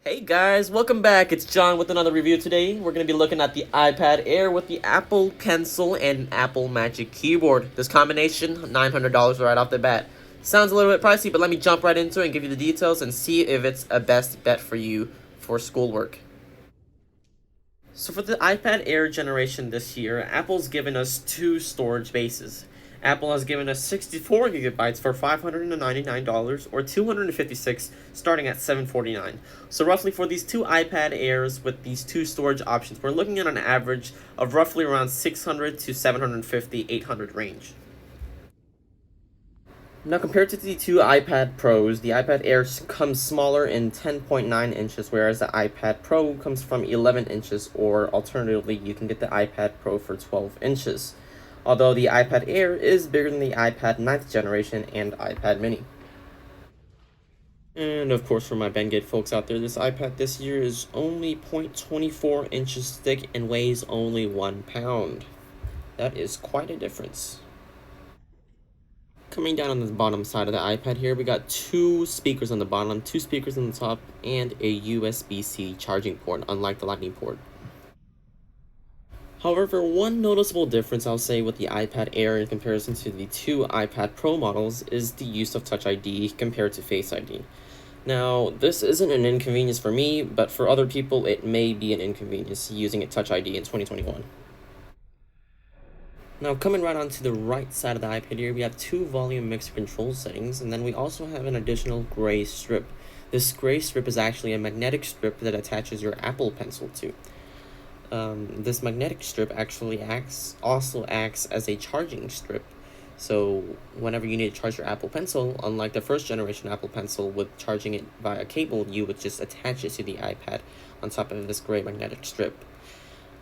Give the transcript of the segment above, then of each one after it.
Hey guys, welcome back. It's John with another review today. We're going to be looking at the iPad Air with the Apple Pencil and Apple Magic Keyboard. This combination, $900 right off the bat. Sounds a little bit pricey, but let me jump right into it and give you the details and see if it's a best bet for you for schoolwork. So for the iPad Air generation this year, Apple's given us two storage bases. Apple has given us 64 gigabytes for $599 or $256 starting at $749. So roughly for these two iPad Airs with these two storage options, we're looking at an average of roughly around 600 to 750, 800 range. Now, compared to the two iPad Pros, the iPad Air comes smaller in 10.9 inches, whereas the iPad Pro comes from 11 inches, or alternatively, you can get the iPad Pro for 12 inches. Although the iPad Air is bigger than the iPad 9th generation and iPad mini. And of course, for my Bengate folks out there, this iPad this year is only 0.24 inches thick and weighs only 1 pound. That is quite a difference. Coming down on the bottom side of the iPad here, we got two speakers on the bottom, two speakers on the top, and a USB-C charging port, unlike the Lightning port. However, one noticeable difference I'll say with the iPad Air in comparison to the two iPad Pro models is the use of Touch ID compared to Face ID. Now, this isn't an inconvenience for me, but for other people it may be an inconvenience using a Touch ID in 2021. Now, coming right onto the right side of the iPad here, we have two volume mixer control settings, and then we also have an additional gray strip. This gray strip is actually a magnetic strip that attaches your Apple Pencil to. This magnetic strip actually also acts as a charging strip. So whenever you need to charge your Apple Pencil, unlike the first generation Apple Pencil with charging it via cable, you would just attach it to the iPad on top of this gray magnetic strip.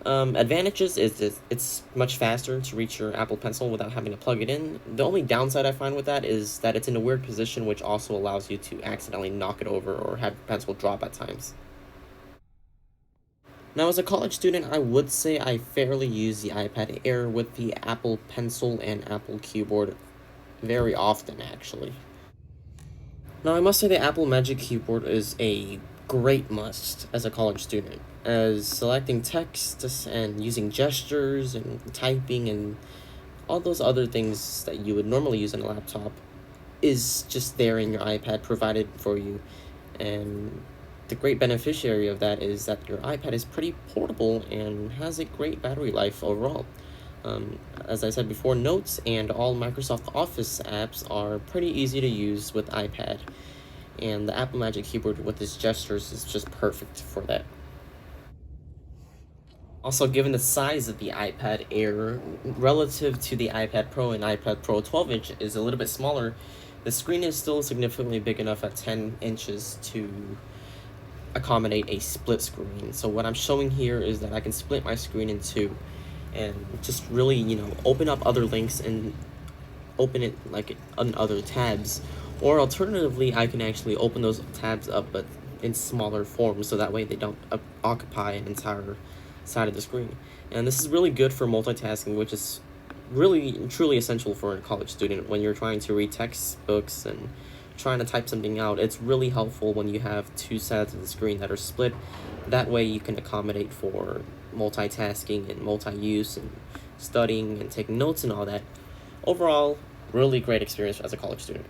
Advantages is it's much faster to reach your Apple Pencil without having to plug it in. The only downside I find with that is that it's in a weird position, which also allows you to accidentally knock it over or have your pencil drop at times. Now, as a college student, I would say I fairly use the iPad Air with the Apple Pencil and Apple Keyboard very often, actually. Now, I must say the Apple Magic Keyboard is a great must as a college student, as selecting text and using gestures and typing and all those other things that you would normally use on a laptop is just there in your iPad provided for you. And the great beneficiary of that is that your iPad is pretty portable and has a great battery life overall. As I said before, Notes and all Microsoft Office apps are pretty easy to use with iPad, and the Apple Magic Keyboard with its gestures is just perfect for that. Also, given the size of the iPad Air relative to the iPad Pro and iPad Pro 12-inch is a little bit smaller, the screen is still significantly big enough at 10 inches to accommodate a split screen. So what I'm showing here is that I can split my screen in two and just really, open up other links and open it like on other tabs. Or alternatively, I can actually open those tabs up but in smaller forms so that way they don't occupy an entire side of the screen. And this is really good for multitasking, which is really truly essential for a college student when you're trying to read textbooks and trying to type something out. It's really helpful when you have two sides of the screen that are split. That way you can accommodate for multitasking and multi-use and studying and taking notes and all that. Overall, really great experience as a college student.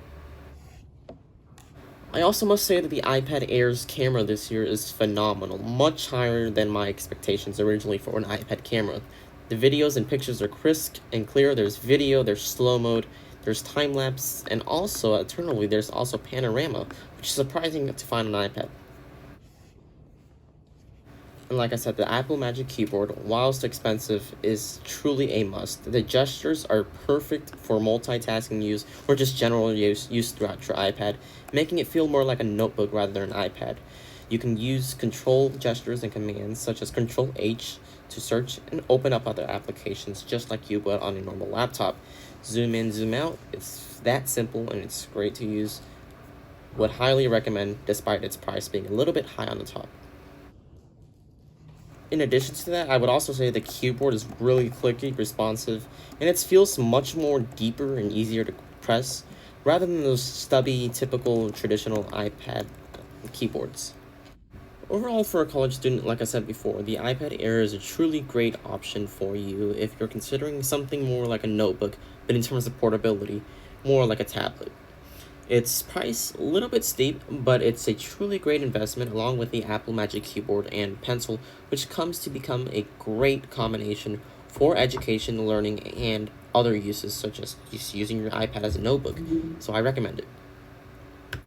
I also must say that the iPad Air's camera this year is phenomenal, much higher than my expectations originally for an iPad camera. The videos and pictures are crisp and clear. There's video, there's slow mode, there's time-lapse, and also, alternatively, there's also panorama, which is surprising to find on an iPad. And like I said, the Apple Magic Keyboard, whilst expensive, is truly a must. The gestures are perfect for multitasking use or just general use throughout your iPad, making it feel more like a notebook rather than an iPad. You can use control gestures and commands such as Control H to search and open up other applications just like you would on a normal laptop. Zoom in, zoom out, it's that simple and it's great to use. Would highly recommend despite its price being a little bit high on the top. In addition to that, I would also say the keyboard is really clicky, responsive, and it feels much more deeper and easier to press, rather than those stubby, typical, traditional iPad keyboards. Overall, for a college student, like I said before, the iPad Air is a truly great option for you if you're considering something more like a notebook, but in terms of portability, more like a tablet. It's priced a little bit steep, but it's a truly great investment along with the Apple Magic Keyboard and Pencil, which comes to become a great combination for education, learning, and other uses such as just using your iPad as a notebook. So I recommend it.